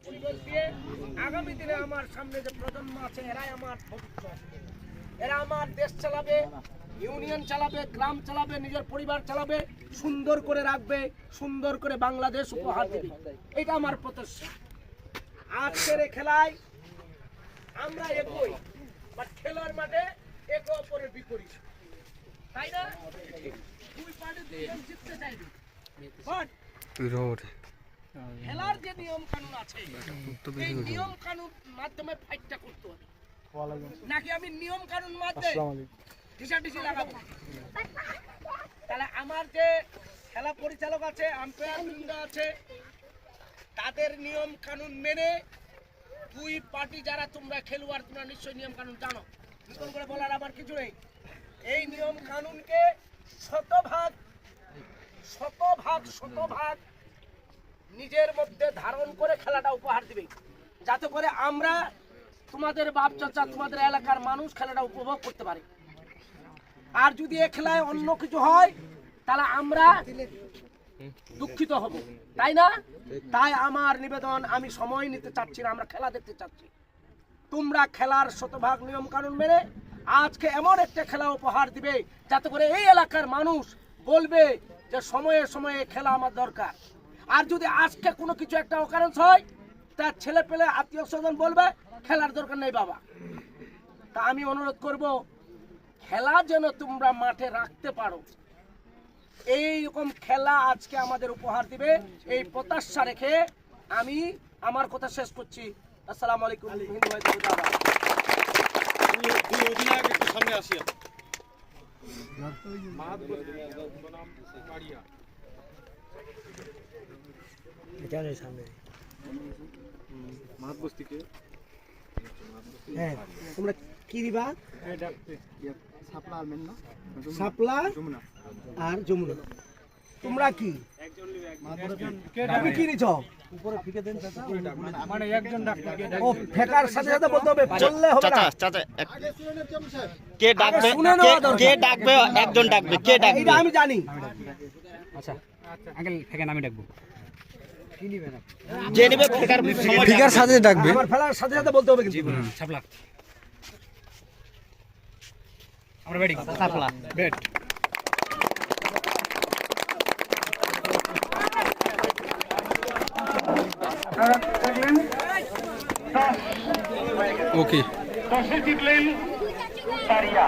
পরিবেশ দিয়ে আগামী দিনে আমার সামনে যে প্রজন্ম আছে এরাই আমার ভবিষ্যৎ। এরা আমার দেশ চালাবে, ইউনিয়ন চালাবে, গ্রাম চালাবে, নিজের পরিবার চালাবে, সুন্দর করে রাখবে, সুন্দর করে বাংলাদেশ উপহার দেবে। এটা আমার প্রত্যাশা। আজকের এই খেলায় আমরা এগোই, বাট খেলার মাঠে একে অপরের বিপরীত, তাই না? দুই পার্টি দুজন জিততে চাইবে, বাট খেলার যে নিয়ম কানুন আছে এই নিয়ম কানুন মাধ্যমে ফাইটটা করতে হবে, নাকি আমি নিয়ম কানুন মাধ্যমে ঢিসাঢিসি লাগাবো? তাহলে আমার যে খেলা পরিচালক আছে, আম্পায়ার বৃন্দ আছে, তাদের নিয়ম কানুন মেনে দুই পার্টি যারা তোমরা খেলোয়াড় তোমরা নিশ্চয়ই নিয়ম কানুন জানো, নতুন করে বলার আমার কিছু নেই। এই নিয়ম কানুনকে শতভাগ নিজের মধ্যে ধারণ করে খেলাটা উপহার দিবে, যাতে করে আমরা তোমাদের বাপ চাচা তোমাদের এলাকার মানুষ খেলাটা উপভোগ করতে পারে। আর যদি এ খেলায় অন্য কিছু হয় তাহলে আমরা দুঃখিত হব, তাই না? তাই আমার নিবেদন, আমি সময় নিতে চাচ্ছি না, আমরা খেলা দেখতে চাচ্ছি। তোমরা খেলার শতভাগ নিয়ম কানুন মেনে আজকে এমন একটা খেলা উপহার দিবে যাতে করে এই এলাকার মানুষ বলবে যে সময়ে সময়ে খেলা আমার দরকার। আর যদি আজকে কোনো কিছু একটা অকারেন্স হয় তার ছেলে পেলে আত্মীয় স্বজন বলবে খেলার দরকার নেই বাবা। তা আমি অনুরোধ করব খেলা যেন তোমরা মাঠে রাখতে পারো, এইরকম খেলা আজকে আমাদের উপহার দিবে, এই প্রত্যাশা রেখে আমি আমার কথা শেষ করছি। আসসালামু আলাইকুম। সামনে আসি তোমরা কি দিবা? শাপলা আর যমুনা। তোমরা কি কি নিছ? ও ফেকার সাথে সাথে বলতে হবে, চললে হবে না। কে ডাকবে, কে ডাকবে, একজন ডাকবে, কে ডাকবে এটা আমি জানি। আচ্ছা আঙ্কেল ফেকেন, আমি ডাকবো। যে নেবে ফেকার ফিগার সাথে ডাকবে, আমার ফেলার সাথে সাথে বলতে হবে কিন্তু। ছাপলা আমরা ব্যাটিং, ছাপলা ব্যাট। ওকে। জিতলেন তারিয়া।